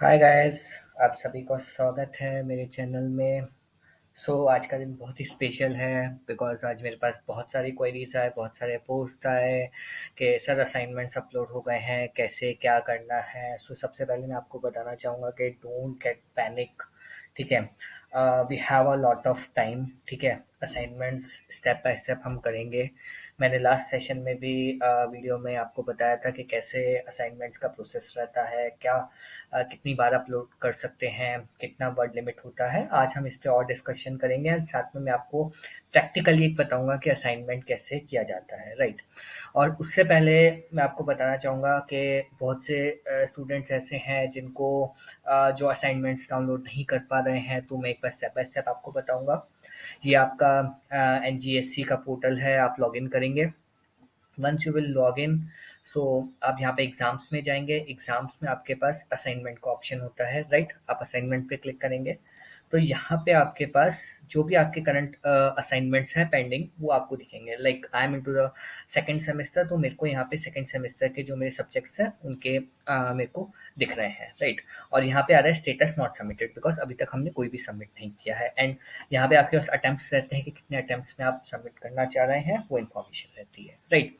Hi guys. आप सभी का स्वागत है मेरे चैनल में। आज का दिन बहुत ही स्पेशल है बिकॉज़ आज मेरे पास बहुत सारी क्वेरीज आए, बहुत सारे पोस्ट आए कि सर असाइनमेंट्स अपलोड हो गए हैं, कैसे क्या करना है। सबसे पहले मैं आपको बताना चाहूँगा कि डोंट गेट पैनिक। ठीक है, we have a lot of time. ठीक है, असाइनमेंट्स स्टेप बाय स्टेप हम करेंगे। मैंने लास्ट सेशन में भी वीडियो में आपको बताया था कि कैसे असाइनमेंट्स का प्रोसेस रहता है, क्या कितनी बार अपलोड कर सकते हैं, कितना वर्ड लिमिट होता है। आज हम इस पे और डिस्कशन करेंगे और साथ में मैं आपको प्रैक्टिकली बताऊंगा कि असाइनमेंट कैसे किया जाता है, राइट। और उससे पहले मैं आपको बताना चाहूँगा कि बहुत से स्टूडेंट्स ऐसे हैं जिनको जो असाइनमेंट्स डाउनलोड नहीं कर पा रहे हैं, तो मैं एक बार स्टेप बाय स्टेप आपको बताऊंगा। ये आपका एनजीएससी का पोर्टल है, आप लॉगिन करेंगे। Once you will log in, आप यहाँ पे एग्जाम्स में जाएंगे। एग्जाम्स में आपके पास असाइनमेंट का ऑप्शन होता है, राइट। आप असाइनमेंट पे क्लिक करेंगे तो यहाँ पे आपके पास जो भी आपके करंट असाइनमेंट्स हैं पेंडिंग, वो आपको दिखेंगे। Like I am into the second semester, तो मेरे को यहाँ पे सेकंड सेमेस्टर के जो मेरे सब्जेक्ट्स हैं उनके मेरे को दिख रहे हैं, राइट। और यहाँ पे आ रहा है स्टेटस नॉट सबमिटेड बिकॉज अभी तक हमने कोई भी सबमिट नहीं किया है। एंड यहाँ पे आपके पास अटेम्प्ट्स रहते हैं कि कितने अटेम्प्ट्स में आप सबमिट करना चाह रहे हैं, वो इन्फॉर्मेशन रहती है, राइट।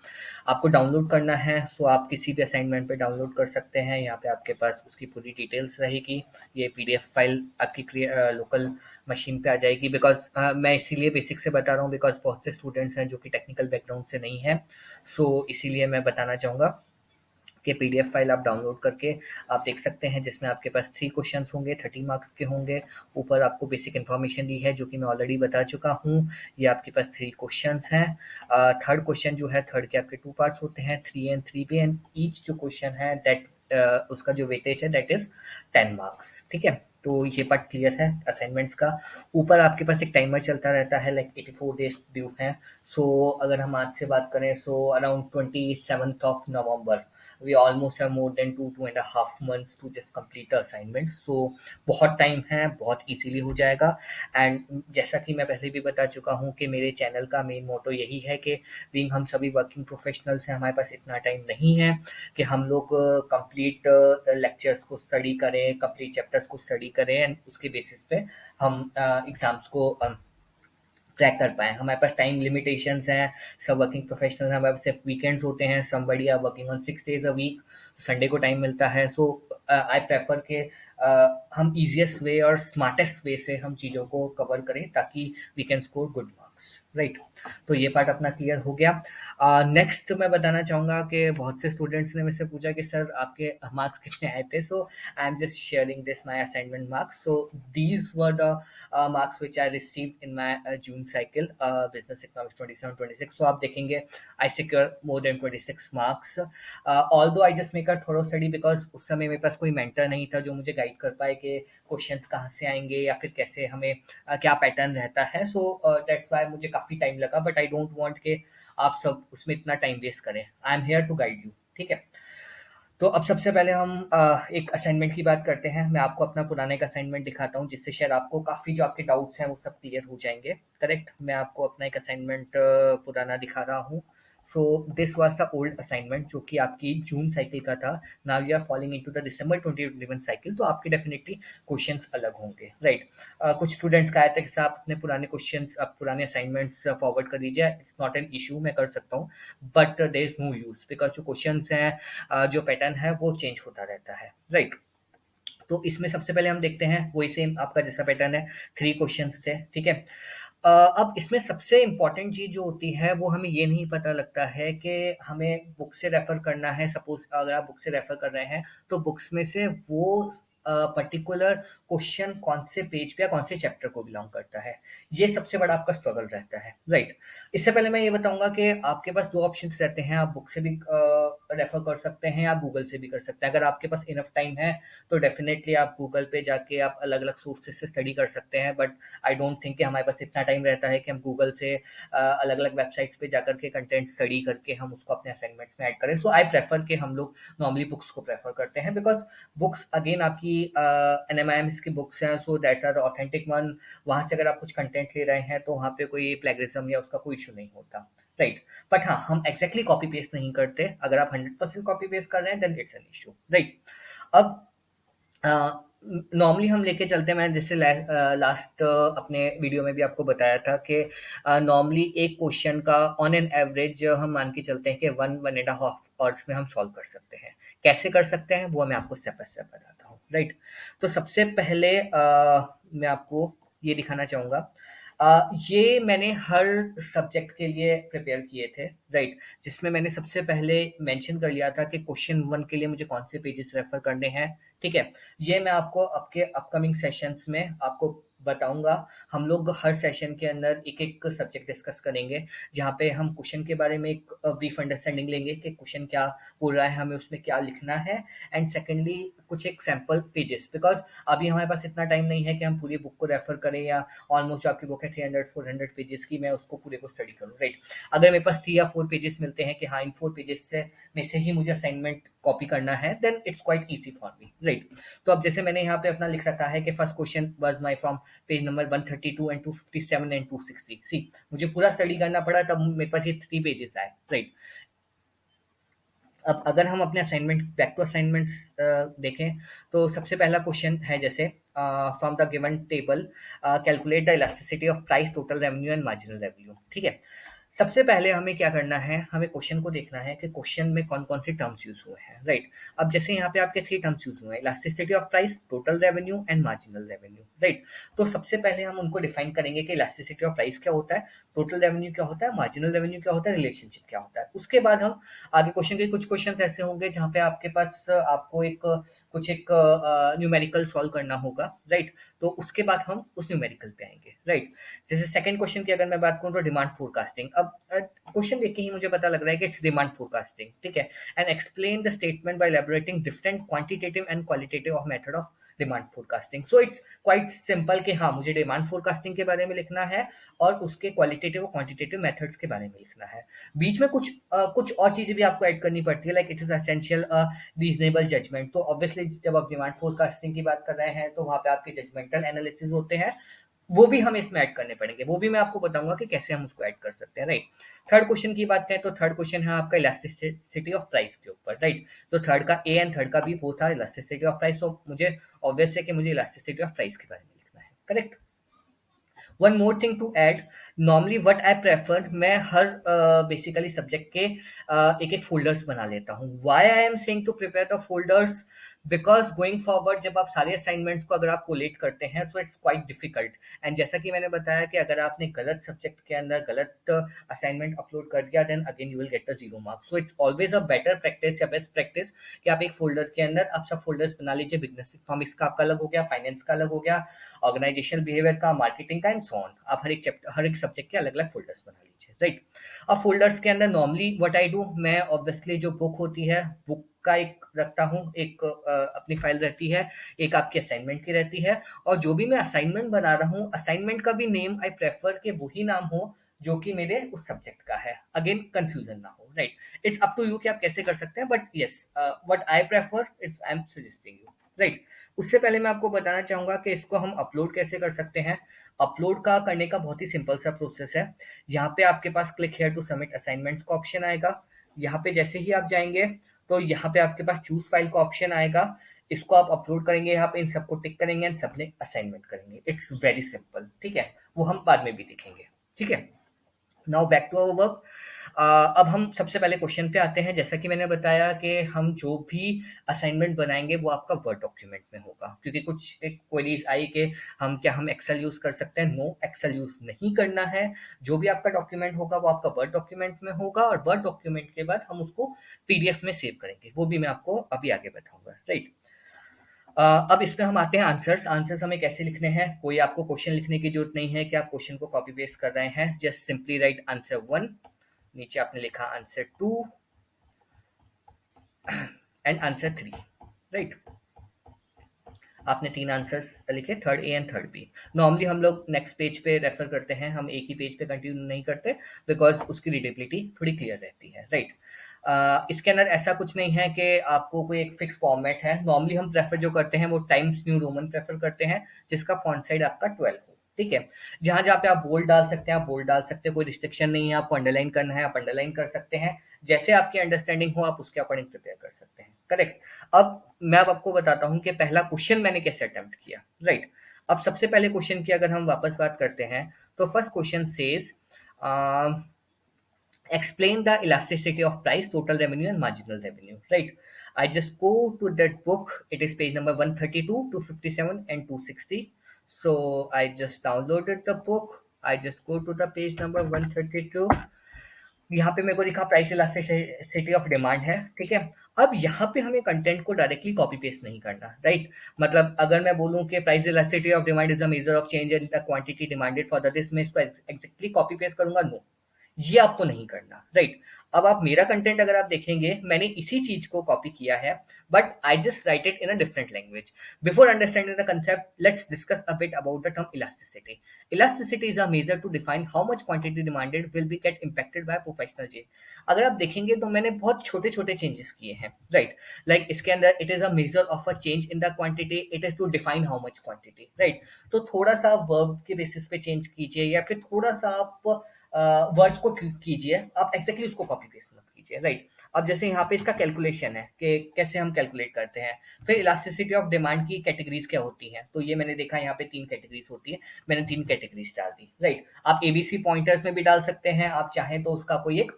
आपको डाउनलोड करना है आप किसी भी असाइनमेंट पे डाउनलोड कर सकते हैं। यहाँ पे आपके पास उसकी पूरी डिटेल्स रहेगी। ये पीडीएफ फाइल आपकी लोकल मशीन पे आ जाएगी बिकॉज मैं इसीलिए बेसिक से बता रहा हूँ बिकॉज बहुत से स्टूडेंट्स हैं जो कि टेक्निकल बैकग्राउंड से नहीं है। इसीलिए मैं बताना चाहूँगा कि पीडीएफ फाइल आप डाउनलोड करके आप देख सकते हैं, जिसमें आपके पास 3 क्वेश्चंस होंगे, 30 मार्क्स के होंगे। ऊपर आपको बेसिक इन्फॉर्मेशन दी है जो कि मैं ऑलरेडी बता चुका हूँ। ये आपके पास 3 क्वेश्चंस हैं। थर्ड क्वेश्चन जो है, थर्ड के आपके 2 पार्ट्स होते हैं, 3 एंड 3 बी, एंड ईच जो क्वेश्चन है दैट उसका जो वेटेज है दैट इज 10 मार्क्स। ठीक है, तो ये पार्ट क्लियर है असाइनमेंट्स का। ऊपर आपके पास एक टाइमर चलता रहता है, लाइक 84 डेज ड्यू है। अगर हम आज से बात करें around 27th of November we almost have more than 2.5 months to just complete the assignment। बहुत टाइम है, बहुत इजीली हो जाएगा। एंड जैसा कि मैं पहले भी बता चुका हूँ कि मेरे चैनल का मेन मोटो यही है कि बीइंग हम सभी वर्किंग प्रोफेशनल्स हैं, हमारे पास इतना टाइम नहीं है कि हम लोग कंप्लीट लेक्चर्स को स्टडी करें, कंप्लीट चैप्टर्स को स्टडी करें एंड उसके बेसिस पे हम एग्जाम्स को क्रैक कर पाएँ। हमारे पास टाइम लिमिटेशंस हैं, सब वर्किंग प्रोफेशनल्स हैं, हमारे पास सिर्फ वीकेंड्स होते हैं, somebody are working on 6 days a week, Sunday को टाइम मिलता है। आई प्रेफर के हम ईज़ीएस्ट वे और स्मार्टेस्ट वे से हम चीज़ों को कवर करें ताकि we can score good marks, right. तो ये पार्ट अपना क्लियर हो गया। नेक्स्ट मैं बताना चाहूँगा कि बहुत से स्टूडेंट्स ने मुझसे पूछा कि सर आपके मार्क्स कितने आए थे। I am just sharing this my assignment marks. These were the marks which I received in my June cycle, business economics 27-26। आप देखेंगे I secure more than 26 marks। Although I just make a thorough study because उस समय मेरे पास कोई mentor नहीं था जो मुझे गाइड कर पाए कि क्वेश्चंस कहाँ से आएंगे या फिर कैसे हमें क्या पैटर्न रहता है। दैट्स वाई मुझे काफ़ी टाइम लगा, बट आई डोंट वांट कि आप सब उसमें इतना टाइम वेस्ट करें। I am here to guide you, ठीक है। तो अब सबसे पहले हम एक असाइनमेंट की बात करते हैं। मैं आपको अपना पुराने एक असाइनमेंट दिखाता हूँ जिससे शायद आपको काफ़ी जो आपके डाउट्स हैं वो सब क्लियर हो जाएंगे। करेक्ट, मैं आपको अपना एक असाइनमेंट पुराना दिखा रहा हूँ। This was the old assignment जो कि आपकी जून साइकिल का था। Now we are following into the December 2021 cycle, तो आपके डेफिनेटली क्वेश्चंस अलग होंगे, राइट। कुछ स्टूडेंट्स का आया था कि साहब अपने पुराने क्वेश्चंस, आप पुराने असाइनमेंट्स फॉरवर्ड कर दीजिए। इट्स नॉट एन इशू, मैं कर सकता हूँ, but there is no use because जो क्वेश्चंस हैं जो पैटर्न है वो चेंज होता रहता है, राइट। तो इसमें सबसे पहले हम देखते हैं, वही सेम आपका जैसा पैटर्न है, 3 क्वेश्चंस थे, ठीक है। अब इसमें सबसे इम्पोर्टेंट चीज़ जो होती है वो हमें ये नहीं पता लगता है कि हमें बुक से रेफर करना है। सपोज अगर आप बुक से रेफर कर रहे हैं तो बुक्स में से वो पर्टिकुलर क्वेश्चन कौन से पेज पे या कौन से चैप्टर को बिलोंग करता है, ये सबसे बड़ा आपका स्ट्रगल रहता है, राइट। इससे पहले मैं ये बताऊंगा कि आपके पास 2 ऑप्शंस रहते हैं, आप बुक से भी रेफर कर सकते हैं, आप गूगल से भी कर सकते हैं। अगर आपके पास इनफ टाइम है तो डेफिनेटली आप गूगल पे जाके आप अलग-अलग सोर्सेस से स्टडी कर सकते हैं, बट आई डोंट थिंक कि हमारे पास इतना टाइम रहता है कि हम गूगल से अलग-अलग वेबसाइट्स पे जाकर के कंटेंट स्टडी करके हम उसको अपने असाइनमेंट्स में ऐड करें। आई प्रेफर कि हम लोग नॉर्मली बुक्स को प्रेफर करते हैं बिकॉज़ बुक्स अगेन आपकी एनएमआईएम्स की बुक्स हैं, so that's are the authentic one. वहाँ से अगर आप कुछ कंटेंट ले रहे हैं तो वहाँ पे कोई प्लेगरिज्म या उसका कोई इश्यू नहीं होता, राइट। बट हाँ, हम एग्जैक्टली कॉपी पेस्ट नहीं करते। अगर आप 100% कॉपी पेस्ट कर रहे हैं then it's an issue, right. अब नॉर्मली हम लेके चलते हैं, मैंने जैसे लास्ट अपने वीडियो में भी आपको बताया था कि नॉर्मली एक क्वेश्चन का ऑन एन एवरेज हम मान के चलते हैं कि 1-1.5 आवर्स में हम सॉल्व कर सकते हैं। कैसे कर सकते हैं वो मैं आपको स्टेप बाय स्टेप बताता हूँ, राइट। तो सबसे पहले मैं आपको ये दिखाना चाहूँगा, ये मैंने हर सब्जेक्ट के लिए प्रिपेयर किए थे, राइट। जिसमें मैंने सबसे पहले मेंशन कर लिया था कि क्वेश्चन 1 के लिए मुझे कौन से पेजेस रेफर करने हैं, ठीक है। ये मैं आपको आपके अपकमिंग सेशंस में आपको बताऊंगा। हम लोग हर सेशन के अंदर एक एक सब्जेक्ट डिस्कस करेंगे, जहाँ पे हम क्वेश्चन के बारे में एक ब्रीफ अंडरस्टैंडिंग लेंगे कि क्वेश्चन क्या बोल रहा है, हमें उसमें क्या लिखना है। एंड सेकेंडली कुछ एक सैम्पल पेजेस, बिकॉज अभी हमारे पास इतना टाइम नहीं है कि हम पूरी बुक को रेफर करें, या ऑलमोस्ट आपकी बुक है 300-400 पेजेस की, मैं उसको पूरे को स्टडी करूँ, राइट। अगर मेरे पास 3 या 4 पेजेस मिलते हैं कि हाँ इन 4 पेजेस से में से ही मुझे असाइनमेंट कॉपी करना है, then it's quite easy for me, right. तो अब जैसे मैंने यहाँ पे अपना लिख रखा है कि first question was my from page number 132 and 257 and 260। सी मुझे पूरा स्टडी करना पड़ा, तब मेरे पास ये 3 पेजेस आए, राइट। अब अगर हम अपने असाइनमेंट बैक टू असाइनमेंट्स देखें, तो सबसे पहला क्वेश्चन है जैसे from the given table calculate the elasticity of price, total revenue and marginal revenue, ठीक है। सबसे पहले हमें क्या करना है, हमें क्वेश्चन को देखना है कि क्वेश्चन में कौन कौन से टर्म्स यूज हुए हैं, राइट। अब जैसे यहाँ पे आपके 3 टर्म्स यूज हुए हैं, elasticity of price, total revenue and marginal revenue, right. तो सबसे पहले हम उनको डिफाइन करेंगे कि इलास्टिसिटी ऑफ प्राइस क्या होता है, टोटल रेवेन्यू क्या होता है, मार्जिनल रेवेन्यू क्या होता है, रिलेशनशिप क्या होता है। उसके बाद हम आगे क्वेश्चन के कुछ क्वेश्चन ऐसे होंगे जहाँ पे आपके पास आपको एक कुछ एक न्यूमेरिकल सॉल्व करना होगा, राइट। तो उसके बाद हम उस न्यूमेरिकल पे आएंगे, राइट। जैसे सेकंड क्वेश्चन की अगर मैं बात करूँ तो डिमांड फोरकास्टिंग। अब क्वेश्चन देख के ही मुझे पता लग रहा है कि इट्स डिमांड फोरकास्टिंग, ठीक है। And explain the statement by elaborating different quantitative and qualitative of method of demand forecasting. So it's quite simple कि हाँ मुझे डिमांड फोरकास्टिंग के बारे में लिखना है और उसके क्वालिटेटिव और क्वांटिटेटिव मेथड्स के बारे में लिखना है। बीच में कुछ और चीजें भी आपको ऐड करनी पड़ती है, like it is essential reasonable judgment. तो ऑब्वियसली जब आप डिमांड फोरकास्टिंग की बात कर रहे हैं तो वहाँ पे आपके जजमेंटल एनालिसिस होते हैं, वो भी हमें इसमें ऐड करने पड़ेंगे, वो भी मैं आपको बताऊंगा कि कैसे हम उसको ऐड कर सकते हैं, राइट। थर्ड क्वेश्चन की बात करें तो थर्ड क्वेश्चन है आपका इलास्टिसिटी ऑफ प्राइस के ऊपर, राइट। तो थर्ड का ए एंड थर्ड का बी वो था इलास्टिसिटी ऑफ प्राइस। तो मुझे ऑब्वियस है कि मुझे इलास्टिसिटी ऑफ प्राइस के बारे में लिखना है, correct. One more thing to add, normally what I prefer, मैं हर बेसिकली सब्जेक्ट के एक एक फोल्डर्स बना लेता हूँ। Why I am saying to prepare the folders, because going forward जब आप सारे असाइनमेंट्स को अगर आप कोलेट करते हैं तो इट्स क्वाइट डिफिकल्ट। एंड जैसा कि मैंने बताया कि अगर आपने गलत सब्जेक्ट के अंदर गलत असाइनमेंट अपलोड कर दिया, then again you will get a zero marks. So it's always a better practice या बेस्ट प्रैक्टिस कि आप एक फोल्डर के अंदर आप सब फोल्डर्स बना लीजिए। बिजनेस इकोनॉमिक्स का आपका अलग हो गया, फाइनेंस का अलग हो गया, ऑर्गेनाइजेशनल बिहेवियर का, मार्केटिंग का एंड सो ऑन। आप हर एक चैप्टर हर एक सब्जेक्ट के अलग अलग फोल्डर्स बना लीजिए, राइट। अब फोल्डर्स के अंदर नॉर्मली व्हाट आई डू, मैं ऑब्वियसली जो बुक होती है बुक का एक रखता हूँ, एक अपनी फाइल रहती है, एक आपकी असाइनमेंट की रहती है। और जो भी मैं असाइनमेंट बना रहा हूँ, असाइनमेंट का भी नेम आई प्रेफर कि वही नाम हो जो कि मेरे उस सब्जेक्ट का है, अगेन कंफ्यूजन ना हो, right. It's up to you कि आप कैसे कर सकते हैं, but yes what I prefer it's I am suggesting you, right. उससे पहले मैं आपको बताना चाहूंगा कि इसको हम अपलोड कैसे कर सकते हैं। अपलोड का करने का बहुत ही सिंपल सा प्रोसेस है। यहाँ पे आपके पास click here to submit assignments का ऑप्शन आएगा। यहाँ पे जैसे ही आप जाएंगे तो यहाँ पे आपके पास चूज फाइल का ऑप्शन आएगा। इसको आप अपलोड करेंगे, यहाँ पे इन सबको टिक करेंगे एंड सबमिट असाइनमेंट करेंगे। इट्स वेरी सिंपल, ठीक है। वो हम बाद में भी देखेंगे, ठीक है। Now back to our work. अब हम सबसे पहले क्वेश्चन पे आते हैं। जैसा कि मैंने बताया कि हम जो भी असाइनमेंट बनाएंगे वो आपका वर्ड डॉक्यूमेंट में होगा, क्योंकि कुछ एक क्वेरीज आई कि हम एक्सेल यूज कर सकते हैं। नो, एक्सेल यूज नहीं करना है। जो भी आपका डॉक्यूमेंट होगा वो आपका वर्ड डॉक्यूमेंट में होगा, और वर्ड डॉक्यूमेंट के बाद हम उसको पीडीएफ में सेव करेंगे, वो भी मैं आपको अभी आगे बताऊंगा, राइट। अब इसमें हम आते हैं आंसर्स। आंसर्स हमें कैसे लिखने हैं, कोई आपको क्वेश्चन लिखने की जरूरत नहीं है कि आप क्वेश्चन को कॉपी पेस्ट कर रहे हैं। जस्ट सिंपली राइट आंसर 1, नीचे आपने लिखा आंसर 2 एंड आंसर 3, राइट। आपने 3 आंसर्स लिखे, third A and third B. Normally हम लोग नेक्स्ट पेज पे रेफर करते हैं, हम एक ही पेज पे कंटिन्यू नहीं करते, बिकॉज उसकी रीडेबिलिटी थोड़ी क्लियर रहती है, राइट। इसके अंदर ऐसा कुछ नहीं है कि आपको कोई एक फिक्स फॉर्मेट है। नॉर्मली हम प्रेफर जो करते हैं वो टाइम्स न्यू रोमन प्रेफर करते हैं, जिसका फॉन्ट साइज आपका 12 हो, ठीक है। जहां जहां पे आप बोल्ड डाल सकते हैं आप बोल्ड डाल सकते हैं, कोई रिस्ट्रिक्शन नहीं है। आपको अंडरलाइन करना है आप अंडरलाइन कर सकते हैं, जैसे आपकी अंडरस्टैंडिंग हो आप उसके अकॉर्डिंग प्रिपेयर कर सकते हैं। करेक्ट। अब मैं अब आपको बताता हूँ कि पहला क्वेश्चन मैंने कैसे अटेम्प्ट किया। राइट। अब सबसे पहले क्वेश्चन की अगर हम वापस बात करते हैं तो first question says explain the elasticity of price, total revenue, and marginal revenue. Right. I just go to that book. It is page number 132, 257, and 260. So I just downloaded the book. I just go to the page number 132. यहाँ पे मेरे को दिखा price elasticity of demand है। ठीक है। अब यहाँ पे हमें कंटेंट को डायरेक्टली कॉपी पेस्ट नहीं करना। राइट। मतलब अगर मैं बोलूँ कि price elasticity of demand is the measure of change in the quantity demanded for the this, मैं इसको एग्जैक्टली कॉपी पेस्ट करूंगा? नो, ये आपको नहीं करना। राइट। अब आप मेरा कंटेंट अगर आप देखेंगे मैंने इसी चीज को कॉपी किया है, but I just write it in a different language. Before understanding the concept let's discuss a bit about the term elasticity. Elasticity is a measure to define how much quantity demanded will be get impacted by professional change. अगर आप देखेंगे तो मैंने बहुत छोटे छोटे changes किए हैं। राइट। लाइक इसके अंदर it is a measure of a change in the quantity, it is to define how much quantity. Right. तो थोड़ा सा वर्ब के बेसिस पे चेंज कीजिए या फिर थोड़ा सा आप वर्ड्स को कीजिए, आप एग्जैक्टली उसको कॉपी पेस्ट मत कीजिए। राइट। अब जैसे यहाँ पे इसका कैलकुलेशन है कि कैसे हम कैलकुलेट करते हैं। फिर इलास्टिसिटी ऑफ डिमांड की कैटेगरीज क्या होती हैं, तो ये मैंने देखा यहाँ पे 3 कैटेगरीज होती है, मैंने 3 कैटेगरीज डाल दी। राइट। आप एबीसी पॉइंटर्स में भी डाल सकते हैं, आप चाहें तो उसका कोई एक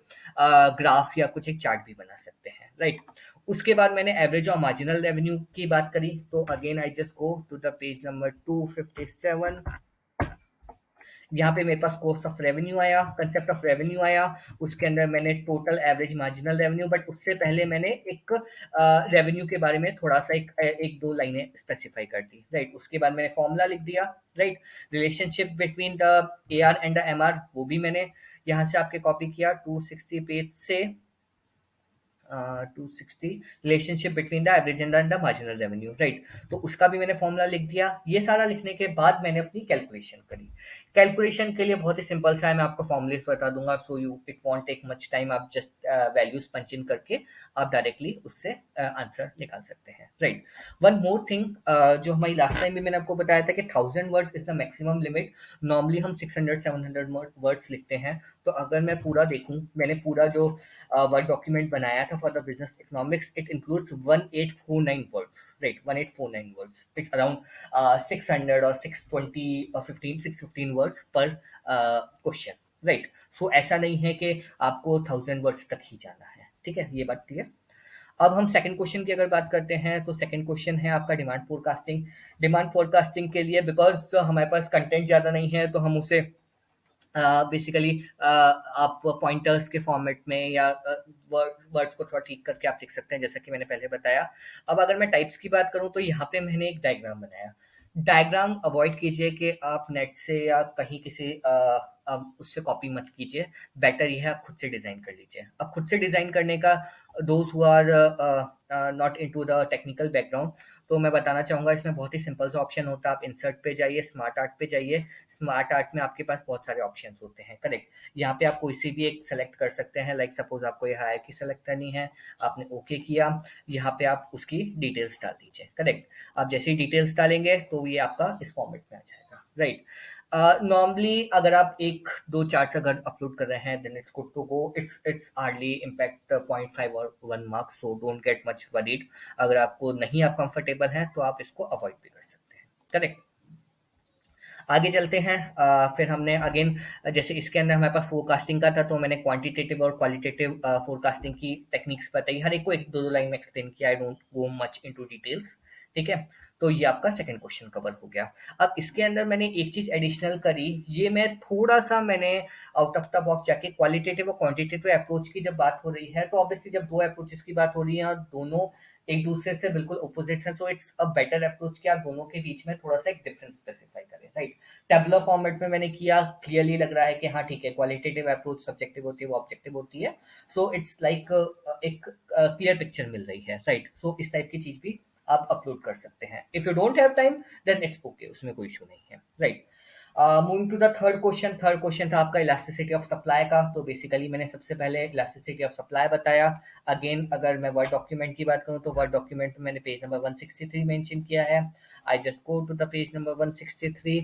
ग्राफ या कुछ एक चार्ट भी बना सकते हैं। राइट। उसके बाद मैंने एवरेज और मार्जिनल रेवेन्यू की बात करी, तो again I just go to the page number 257। यहाँ पे मेरे पास कॉस्ट ऑफ रेवेन्यू आया, कंसेप्ट ऑफ रेवेन्यू आया, उसके अंदर मैंने total average marginal revenue, but उससे पहले मैंने एक रेवेन्यू के बारे में थोड़ा सा एक दो लाइनें स्पेसिफाई कर दी। राइट। उसके बाद मैंने फॉर्मूला लिख दिया। Right. Relationship between the A R and the M R, वो भी मैंने यहाँ से आपके कॉपी किया 260 पेज से। 260 relationship between the average and the marginal revenue. Right. तो उसका भी मैंने फॉर्मूला लिख दिया। ये सारा लिखने के बाद मैंने अपनी कैलकुलेशन करी। कैलकुलेशन के लिए बहुत ही सिंपल सा है, मैं आपको फॉर्मूलेस बता दूंगा, so you it won't take much time. आप जस्ट वैल्यूज पंच इन करके आप डायरेक्टली उससे आंसर निकाल सकते हैं। राइट। वन मोर थिंग, जो हमारी लास्ट टाइम भी मैंने आपको बताया था कि 1000 words is the maximum limit. Normally हम 600-700 वर्ड्स लिखते हैं। तो अगर मैं पूरा देखूं, मैंने पूरा जो वर्ड डॉक्यूमेंट बनाया था for the business economics, it includes 1849 words. Right. 1849 words, it's around 600 और 620 और 615 वर्ड्स पर क्वेश्चन। राइट। सो ऐसा नहीं है कि आपको 1000 वर्ड्स तक ही जाना है। ठीक है, ये बात क्लियर। अब हम सेकंड क्वेश्चन की अगर बात करते हैं तो सेकंड क्वेश्चन है आपका डिमांड फोरकास्टिंग। डिमांड फोरकास्टिंग के लिए बिकॉज हमारे पास कंटेंट ज़्यादा नहीं है तो हम उसे बेसिकली आप पॉइंटर्स के फॉर्मेट में या वर्ड्स को थोड़ा ठीक करके आप लिख सकते हैं, जैसा कि मैंने पहले बताया। अब अगर मैं टाइप्स की बात करूं तो यहाँ पे मैंने एक डायग्राम बनाया। डायग्राम अवॉइड कीजिए कि आप नेट से या कहीं किसी उससे कॉपी मत कीजिए। बेटर ये है आप खुद से डिज़ाइन कर लीजिए। अब खुद से डिज़ाइन करने का those who are not into the technical background, तो मैं बताना चाहूँगा इसमें बहुत ही सिंपल सा ऑप्शन होता है। आप इंसर्ट पे जाइए, स्मार्ट आर्ट पे जाइए। स्मार्ट आर्ट में आपके पास बहुत सारे ऑप्शंस होते हैं। करेक्ट। यहाँ पे आप कोई सी भी एक सेलेक्ट कर सकते हैं। लाइक सपोज आपको ये हायरार्की सेलेक्ट करनी है, आपने ओके किया, यहाँ पे आप उसकी डिटेल्स डाल दीजिए। करेक्ट। आप जैसे ही डिटेल्स डालेंगे तो ये आपका इस फॉर्मेट में आ जाएगा। राइट। नॉर्मली अगर आप 1-2 चार्ट्स अगर अपलोड कर रहे हैं then it's good to go. It's hardly impact 0.5 और 1 marks, so don't get much worried. अगर आपको नहीं आप कंफर्टेबल हैं तो आप इसको अवॉइड भी कर सकते हैं। करेक्ट। आगे चलते हैं। फिर हमने अगेन जैसे इसके अंदर हमारे पास फोरकास्टिंग का था तो मैंने क्वांटिटेटिव और क्वालिटेटिव फोरकास्टिंग की टेक्निक्स बताई, हर एक को एक दो लाइन में एक्सप्लेन किया। I don't go much into details. ठीक है। तो ये आपका सेकंड क्वेश्चन कवर हो गया। अब इसके अंदर मैंने एक चीज एडिशनल करी, ये मैं थोड़ा सा मैंने आउट ऑफ द बॉक्स जाके क्वालिटेटिव और क्वांटिटेटिव अप्रोच की जब बात हो रही है तो ऑब्वियसली जब दो अप्रोचेस की बात हो रही है और दोनों एक दूसरे से बिल्कुल अपोजिट है, so it's a better approach कि आप दोनों के बीच में थोड़ा सा एक डिफरेंस स्पेसिफाई करें। राइट। टेबुलर फॉर्मेट में मैंने किया, क्लियरली लग रहा है कि हाँ ठीक है, क्वालिटेटिव अप्रोच सब्जेक्टिव होती है, वो ऑब्जेक्टिव होती है। सो इट्स लाइक एक क्लियर पिक्चर मिल रही है। राइट। सो इस टाइप की चीज भी आप अपलोड कर सकते हैं। If you don't have time then it's okay, उसमें कोई इशू नहीं है। Right. Moving to the third question. Third question था आपका इलास्टिसिटी ऑफ सप्लाई का। तो बेसिकली मैंने सबसे पहले इलास्टिसिटी ऑफ सप्लाई बताया। अगेन अगर मैं वर्ड डॉक्यूमेंट की बात करूं तो वर्ड डॉक्यूमेंट में मैंने पेज नंबर 163 मेंशन किया है। I just go to the page number 163।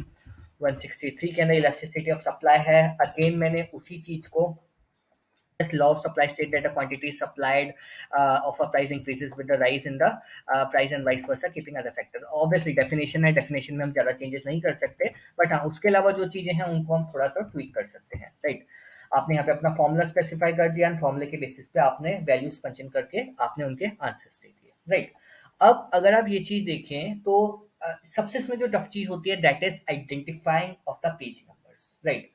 163 के अंदर इलास्टिसिटी ऑफ सप्लाई है। अगेन मैंने उसी चीज को This law of supply state that a quantity supplied of a price increases with the rise in the price and vice versa, keeping other factors. Obviously definition है, definition में हम ज़्यादा changes नहीं कर सकते, but हाँ उसके अलावा जो चीज़ें हैं उनको हम थोड़ा सा tweak कर सकते हैं, right? आपने यहाँ पे अपना फॉर्मूला स्पेसिफाई कर दिया, फॉर्मूले के बेसिस पे आपने वैल्यूज पंचन करके आपने उनके आंसर्स दे दिए, राइट? अब अगर आप ये चीज देखें तो सबसे इसमें जो टफ चीज होती है that is identifying of the page numbers, right?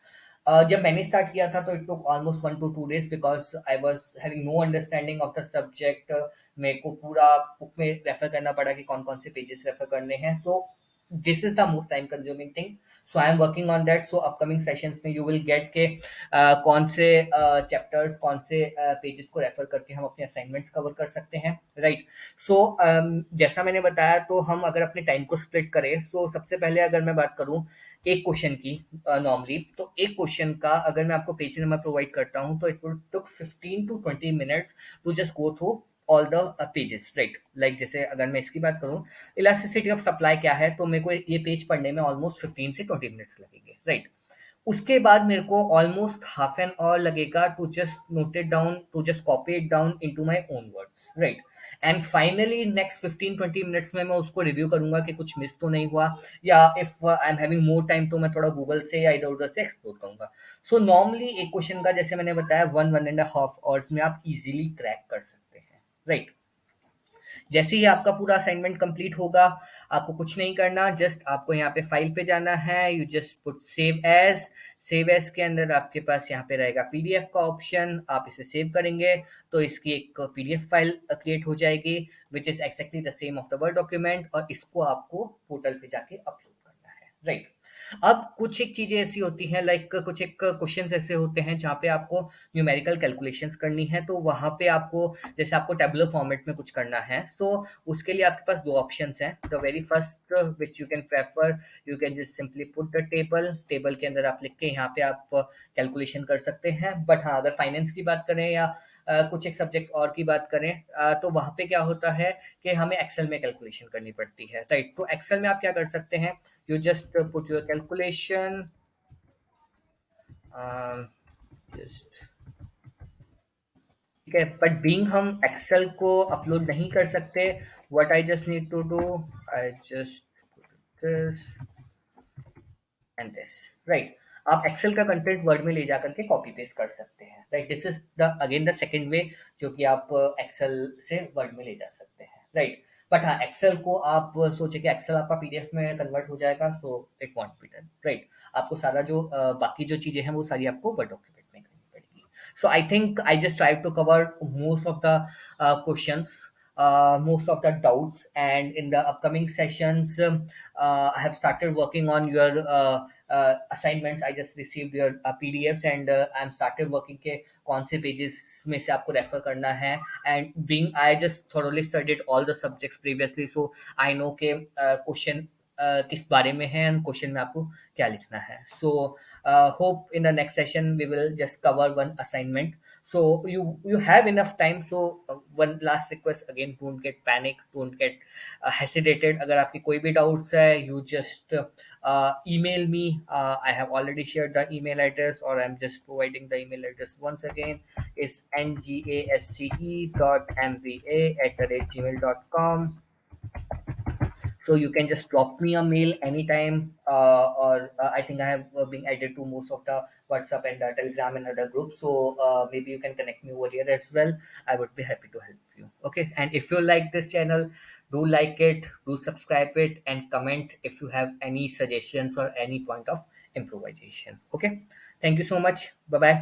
जब मैंने स्टार्ट किया था तो it took almost 1 to 2 days because I was having no understanding of the subject. मेरे को पूरा बुक में रेफर करना पड़ा कि कौन कौन से पेजेस रेफर करने हैं। So this is the most time consuming thing, so I am working on that. So upcoming sessions में यू विल गेट के कौन से चैप्टर्स कौन से पेजेस को रेफर करके हम अपने असाइनमेंट्स कवर कर सकते हैं, राइट? सो जैसा मैंने बताया, तो हम अगर अपने टाइम को स्प्लिट करें, तो सबसे पहले अगर मैं बात करूं एक क्वेश्चन की, नॉर्मली तो एक क्वेश्चन का अगर मैं आपको पेज नंबर प्रोवाइड करता हूं तो it would took 15 to 20 minutes to just go through all the pages, right? Like जैसे अगर मैं इसकी बात करूं, इलास्टिसिटी ऑफ सप्लाई क्या है, तो मेरे को ये पेज पढ़ने में ऑलमोस्ट 15 से 20 मिनट्स लगेंगे, राइट? उसके बाद मेरे को ऑलमोस्ट हाफ एन आवर लगेगा to just note it down, to just copy it down into my own words, right? And finally next 15-20 minutes में मैं उसको रिव्यू करूंगा कि कुछ मिस तो नहीं हुआ, या if I am having more time तो मैं थोड़ा गूगल से या इधर उधर से एक्सप्लोर करूंगा। सो नॉर्मली एक क्वेश्चन का, जैसे मैंने बताया, 1-1.5 आवर्स में आप इजीली क्रैक कर सकते हैं, राइट? जैसे ही आपका पूरा असाइनमेंट कंप्लीट होगा, आपको कुछ नहीं करना, जस्ट आपको यहाँ पे फाइल पे जाना है, you just put save as. Save as के अंदर आपके पास यहाँ पे रहेगा पीडीएफ का ऑप्शन, आप इसे सेव करेंगे तो इसकी एक पीडीएफ फाइल क्रिएट हो जाएगी which is exactly the same of the word document, और इसको आपको पोर्टल पे जाके अपलोड करना है, राइट? अब कुछ एक चीजें ऐसी होती हैं, लाइक कुछ एक क्वेश्चंस ऐसे होते हैं जहाँ पे आपको न्यूमेरिकल कैलकुलेशंस करनी है, तो वहाँ पे आपको, जैसे आपको टेबुलर फॉर्मेट में कुछ करना है, सो उसके लिए आपके पास दो ऑप्शंस हैं। The very first which you can prefer, you can just simply put the table, table के अंदर आप लिख के यहाँ पे आप कैलकुलेशन कर सकते हैं। बट हाँ, अगर फाइनेंस की बात करें या कुछ एक सब्जेक्ट्स और की बात करें, तो वहाँ पे क्या होता है कि हमें एक्सेल में कैलकुलेशन करनी पड़ती है, राइट? तो एक्सेल में आप क्या कर सकते हैं, you just put your calculation, um, just ठीक है। बट बीइंग हम एक्सेल को अपलोड नहीं कर सकते, what I just need to do, I just this and this, right? आप एक्सेल का कंटेंट वर्ड में ले जाकर के कॉपी पेस्ट कर सकते हैं, right? This is the again the second way जो कि आप एक्सेल से वर्ड में ले जा सकते हैं, राइट? बट हाँ, एक्सेल को आप सोचे कि एक्सेल आपका पीडीएफ में कन्वर्ट हो जाएगा, so it won't be done, right? आपको सारा जो बाकी जो चीजें हैं वो सारी आपको वर्ड डॉक्यूमेंट में करनी पड़ेगी। So I think I just tried to cover most of the questions, most of the doubts, and in the upcoming sessions, I have started working on your assignments. I just received your PDFs, and I'm started working के कौन से pages में से आपको refer करना है, and being I just thoroughly studied all the subjects previously, so I know के question किस बारे में है एंड क्वेश्चन में आपको क्या लिखना है। सो hope in the next session we will just cover one assignment, so you have enough time. So one last request again, don't get panic, don't get hesitated. अगर आपकी कोई भी doubts है, you just email me. I have already shared the email address, or I'm just providing the email address once again. It's ngasce.mva@gmail.com. So you can just drop me a mail anytime, or I think I have been added to most of the WhatsApp and Telegram and other groups, so maybe you can connect me over here as well. I would be happy to help you. Okay, and if you like this channel, do like it, do subscribe it, and comment if you have any suggestions or any point of improvisation. Okay, thank you so much. Bye bye.